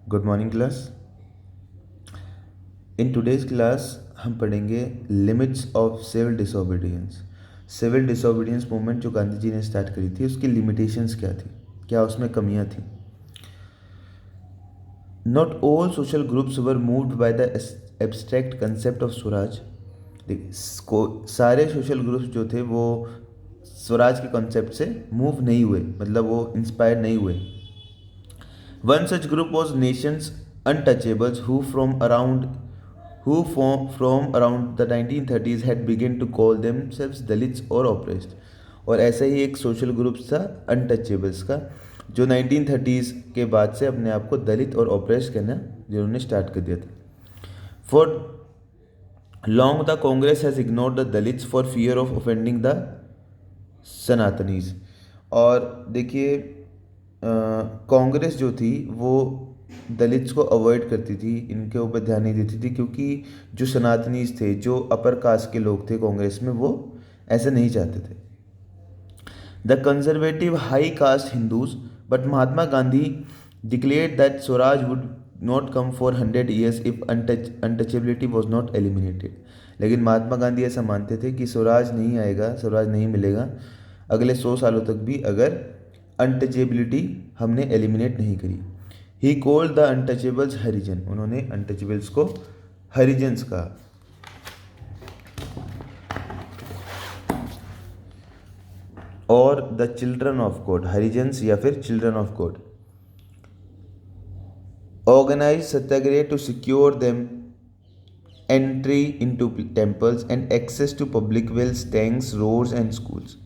Good morning class. In today's class हम पढ़ेंगे limits of civil disobedience. Civil disobedience movement जो गांधी जी ने start करी थी उसकी लिमिटेशंस क्या थी, क्या उसमें कमियां थी। Not all social groups were moved by the abstract concept of Swaraj. सारे सोशल ग्रुप्स जो थे वो स्वराज के कॉन्सेप्ट से मूव नहीं हुए, मतलब वो इंस्पायर नहीं हुए। One such group was nations untouchables who from around the 1930s had begun to call themselves Dalits or oppressed। और ऐसा ही एक सोशल ग्रुप था अनटचेबल्स का, जो 1930s के बाद से अपने आप को दलित और ऑप्रेस्ड कहना जिन्होंने स्टार्ट कर दिया था। For long the Congress has ignored the Dalits for fear of offending the Sanatanis. और देखिए, कांग्रेस जो थी वो दलित्स को अवॉइड करती थी, इनके ऊपर ध्यान नहीं देती थी, क्योंकि जो सनातनीज थे, जो अपर कास्ट के लोग थे कांग्रेस में, वो ऐसे नहीं चाहते थे। The conservative high cast Hindus but Mahatma Gandhi declared that Swaraj would not come for 100 years if untouchability was not eliminated. लेकिन महात्मा गांधी ऐसा मानते थे कि स्वराज नहीं आएगा, स्वराज नहीं मिलेगा अगले 100 सालों तक भी, अगर अनटचेबिलिटी हमने एलिमिनेट नहीं करी। He called the untouchables Harijan. उन्होंने अनटचेबल्स को हरिजन्स कहा। और the children of God, Harijans या फिर children of God. Organise satyagraha to secure them entry into temples and access to public wells, tanks, roads and schools.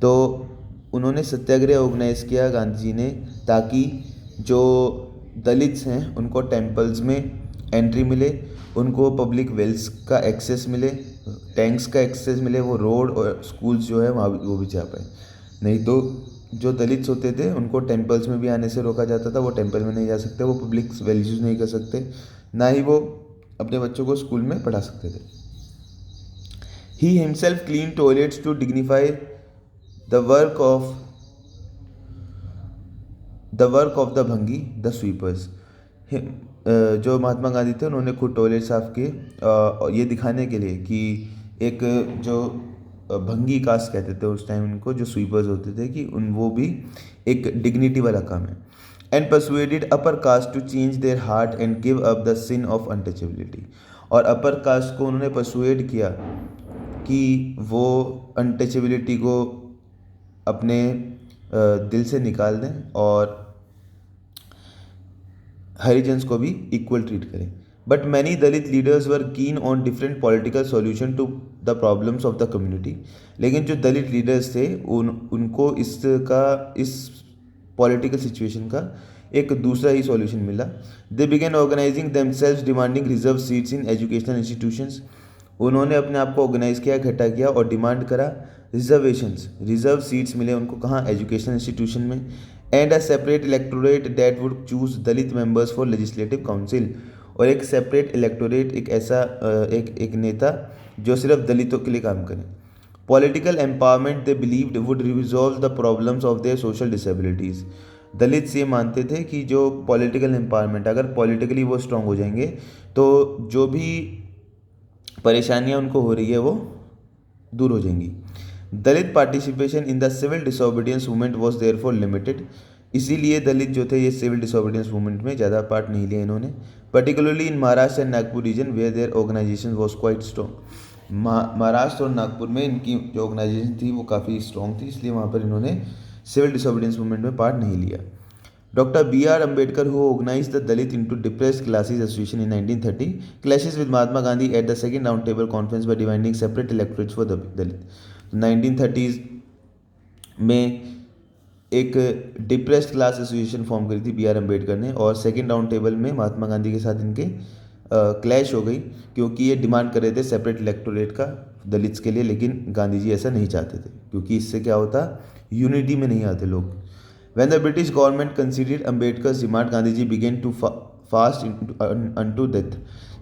तो उन्होंने सत्याग्रह ऑर्गेनाइज किया गांधी जी ने, ताकि जो दलित्स हैं उनको टेम्पल्स में एंट्री मिले, उनको पब्लिक वेल्स का एक्सेस मिले, टैंक्स का एक्सेस मिले, वो रोड और स्कूल्स जो है वहाँ वो भी जा पाए। नहीं तो जो दलित्स होते थे उनको टेम्पल्स में भी आने से रोका जाता था, वो टेम्पल में नहीं जा सकते, वो पब्लिक वेल्स यूज़ नहीं कर सकते, ना ही वो अपने बच्चों को स्कूल में पढ़ा सकते थे। He himself clean toilets to dignify the work of the bhangi the sweepers. जो महात्मा गांधी थे उन्होंने खुद टॉयलेट साफ किए, और ये दिखाने के लिए कि एक जो भंगी कास्ट कहते थे उस टाइम उनको, जो स्वीपर्स होते थे, कि उन वो भी एक डिग्निटी वाला काम है। And persuaded upper caste to change their heart and give up the sin of untouchability. और अपर कास्ट को उन्होंने परसुएड किया कि वो अनटचेबिलिटी को अपने दिल से निकाल दें और हरिजन्स को भी इक्वल ट्रीट करें। But many Dalit leaders were keen on different political solution to the problems of the community. लेकिन जो दलित लीडर्स थे उनको इस पॉलिटिकल सिचुएशन का एक दूसरा ही सॉल्यूशन मिला। They began organising themselves demanding reserve seats in educational institutions. उन्होंने अपने आप को ऑर्गेनाइज किया, इकट्ठा किया और डिमांड करा रिजर्वेशंस, रिजर्व सीट्स मिले उनको, कहाँ, एजुकेशनल इंस्टीट्यूशन में। And a separate electorate that would choose Dalit members for legislative council. और एक सेपरेट इलेक्टोरेट, एक ऐसा एक नेता जो सिर्फ दलितों के लिए काम करे। Political empowerment they believed would resolve the problems of their social disabilities. Dalit ये मानते थे कि जो पॉलिटिकल एम्पावरमेंट, अगर पॉलिटिकली वो स्ट्रांग हो जाएंगे तो जो भी परेशानियां उनको हो रही है वो दूर हो जाएंगी। Dalit participation in the civil disobedience movement was there for limited. इसीलिए दलित जो थे ये सिविल डिसोबीडियंस मूवमेंट में ज़्यादा पार्ट नहीं लिया इन्होंने, particularly in Maharashtra and Nagpur region where their organisation was quite strong. Maharashtra और नागपुर में इनकी जो ऑर्गेनाइजेशन थी वो काफ़ी स्ट्रॉन्ग थी, इसलिए वहाँ पर इन्होंने सिविल डिसोबीडियंस मूवमेंट में पार्ट नहीं लिया। Dr. B.R. Ambedkar, who organized the Dalit into depressed classes association in 1930, clashes with Mahatma Gandhi at the second roundtable conference by demanding separate electorates for the Dalit। तो 1930s में एक depressed class association form करी थी B are Ambedkar ने, और second round table में महात्मा गांधी के साथ इनके क्लैश हो गई, क्योंकि ये डिमांड कर रहे थे सेपरेट इलेक्टोरेट का दलित्स के लिए, लेकिन गांधी जी ऐसा नहीं चाहते थे, क्योंकि इससे क्या होता, यूनिटी में नहीं आते लोग। When the British government considered Ambedkar's demand, Gandhiji began to fast unto death.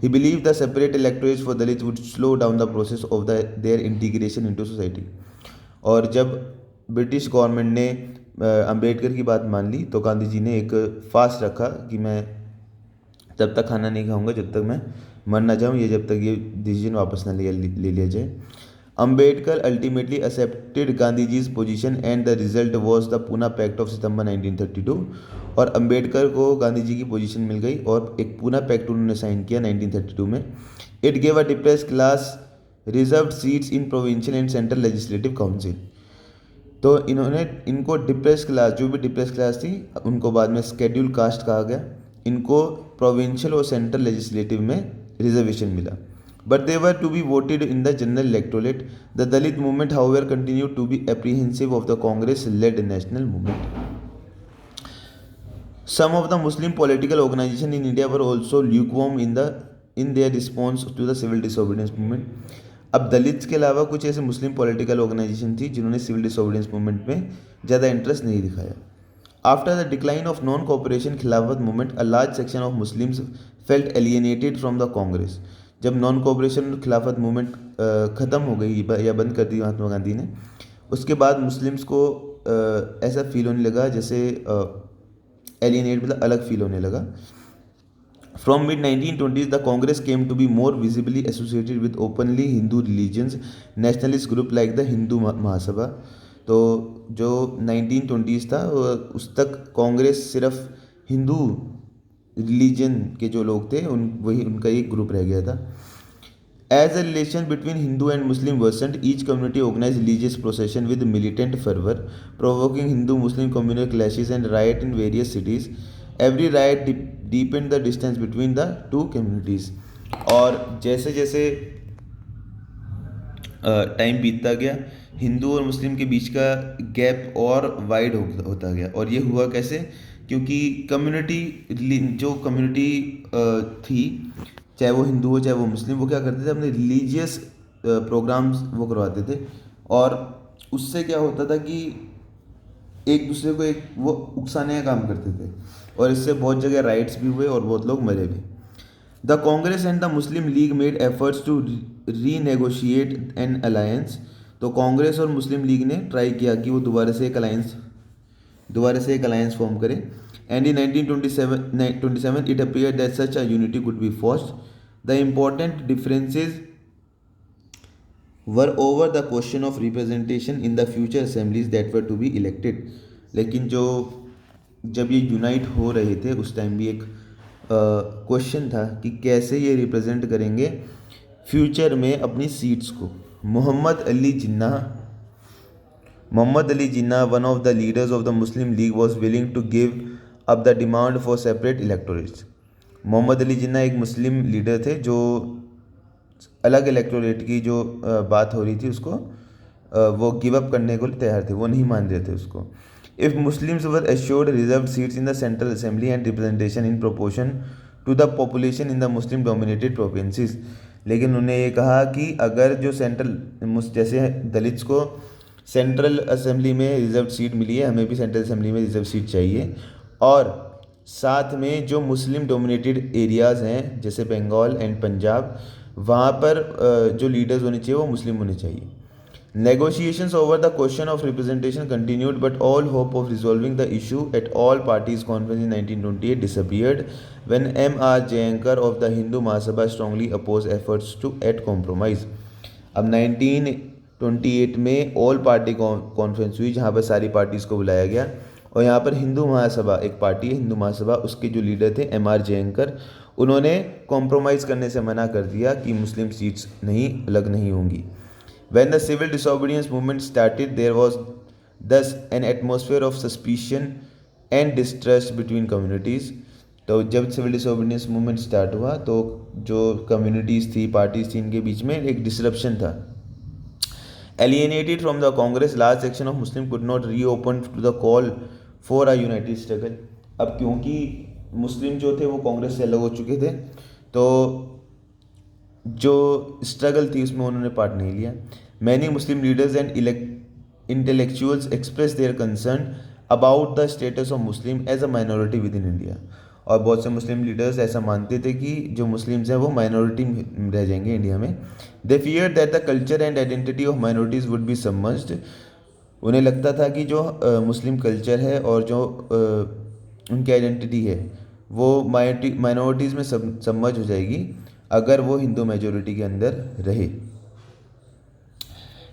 He believed the separate electorates for Dalits would slow down the process of their integration into society। और जब British government ने अम्बेडकर की बात मान ली तो गांधी जी ने एक fast रखा कि मैं तब तक खाना नहीं खाऊंगा जब तक मैं मर ना जाऊं, ये जब तक ये डिसीजन वापस ना ले लिया जाए। Ambedkar ultimately accepted Gandhiji's position and the result was the Poona pact of September 1932। और अंबेडकर को गांधी जी की पोजीशन मिल गई और एक पूना पैक्ट उन्होंने साइन किया 1932 में। It gave a depress class reserved seats in provincial and central legislative council. तो इनको डिप्रेस क्लास, जो भी डिप्रेस क्लास थी उनको बाद में स्केड्यूल कास्ट कहा गया, इनको प्रोविंशियल और सेंट्रल लेजिस्लेटिव में रिजर्वेशन मिला। But they were to be voted in the general electorate. The Dalit movement however continue to be apprehensive of the Congress led national movement. Some of the Muslim political organizations in India were also lukewarm in their response to the civil disobedience movement. अब दलित के अलावा कुछ ऐसे मुस्लिम political organisation थी जिन्होंने civil disobedience movement में ज़्यादा interest नहीं दिखाया। After the decline of non cooperation Khilafat movement, a large section of Muslims felt alienated from the Congress. जब नॉन कोऑपरेशन खिलाफत मूवमेंट ख़त्म हो गई या बंद कर दी महात्मा गांधी ने, उसके बाद मुस्लिम्स को ऐसा फील होने लगा जैसे एलिएनेट मतलब अलग फील होने लगा। From mid 1920s the Congress came to be more visibly associated with openly Hindu religions nationalist group like the Hindu Mahasabha. तो जो 1920s था उस तक कांग्रेस सिर्फ हिंदू रिलीजन के जो लोग थे वही उनका एक ग्रुप रह गया था। As the relation between Hindu and Muslim worsened, each community organized religious procession with militant fervor, provoking Hindu-Muslim communal clashes and riot in various cities. Every riot deepened the distance between the two communities. और जैसे जैसे time बीतता गया, हिंदू और मुस्लिम के बीच का gap और wide होता गया। और ये हुआ कैसे? क्योंकि जो कम्युनिटी थी, चाहे वो हिंदू हो चाहे वो मुस्लिम, वो क्या करते थे, अपने रिलीजियस प्रोग्राम्स वो करवाते थे। और उससे क्या होता था कि एक दूसरे को वो उकसाने का काम करते थे, और इससे बहुत जगह राइट्स भी हुए और बहुत लोग मरे भी। The Congress and the Muslim League made efforts to renegotiate an alliance. तो कांग्रेस और मुस्लिम लीग ने ट्राई किया कि वो दोबारा से एक अलायंस फॉर्म करें। And in 1927 it appeared that such a unity could be forged. The important differences were over the question of representation in the future assemblies that were to be elected. लेकिन जब ये unite हो रहे थे उस time भी एक question था कि कैसे ये रिप्रेजेंट करेंगे फ्यूचर में अपनी सीट्स को। Mohammad Ali Jinnah, one of the leaders of the Muslim League, was willing to give up the demand for separate electorates. Mohammad Ali Jinnah एक मुस्लिम लीडर थे जो अलग इलेक्टोरेट की जो बात हो रही थी उसको वो गिव अप करने को तैयार थे, वो नहीं मान रहे थे उसको। If Muslims were assured reserve seats in the central assembly and representation in proportion to the population in the Muslim dominated provinces. लेकिन उन्हें ये कहा कि अगर जो जैसे दलित्स को सेंट्रल असेंबली में रिजर्व सीट मिली है, हमें भी सेंट्रल असेंबली में रिजर्व सीट चाहिए। और साथ में जो मुस्लिम डोमिनेटेड एरियाज़ हैं जैसे बंगाल एंड पंजाब, वहाँ पर जो लीडर्स होने चाहिए वो मुस्लिम होने चाहिए। Negotiations over the question of representation continued, but all hope of resolving the issue at all parties conference in 1928 disappeared when M.R. Jayankar of the Hindu Mahasabha strongly opposed efforts to at compromise. अब 1928 में all party conference हुई जहाँ पर सारी parties को बुलाया गया, और यहाँ पर हिंदू महासभा एक पार्टी है, हिंदू महासभा, उसके जो लीडर थे M.R. जयंकर, उन्होंने कॉम्प्रोमाइज़ करने से मना कर दिया कि मुस्लिम सीट्स अलग नहीं होंगी। When the civil disobedience movement started, there was thus an atmosphere of suspicion and distrust between communities. तो जब सिविल डिसोबीडियंस मूवमेंट स्टार्ट हुआ तो जो कम्युनिटीज़ थी, पार्टीज थी, इनके बीच में एक डिसरप्शन था। Alienated from the Congress, large section of Muslim could not reopen to the call for a united struggle. अब क्योंकि मुस्लिम जो थे वो कांग्रेस से अलग हो चुके थे, तो जो स्ट्रगल थी उसमें उन्होंने पार्ट नहीं लिया। Many Muslim leaders and intellectuals express their concern about the status of Muslim as a minority within India. और बहुत से मुस्लिम लीडर्स ऐसा मानते थे कि जो मुस्लिम्स हैं वो माइनॉरिटी में रह जाएंगे इंडिया में। दे fear that the culture and identity of minorities would be submerged. उन्हें लगता था कि जो मुस्लिम कल्चर है और जो उनकी आइडेंटिटी है वो माइनॉरिटीज़ में सबमर्ज हो जाएगी अगर वो हिंदू मेजोरिटी के अंदर रहे।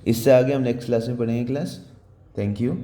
इससे आगे हम नेक्स्ट क्लास में पढ़ेंगे क्लास। Thank you.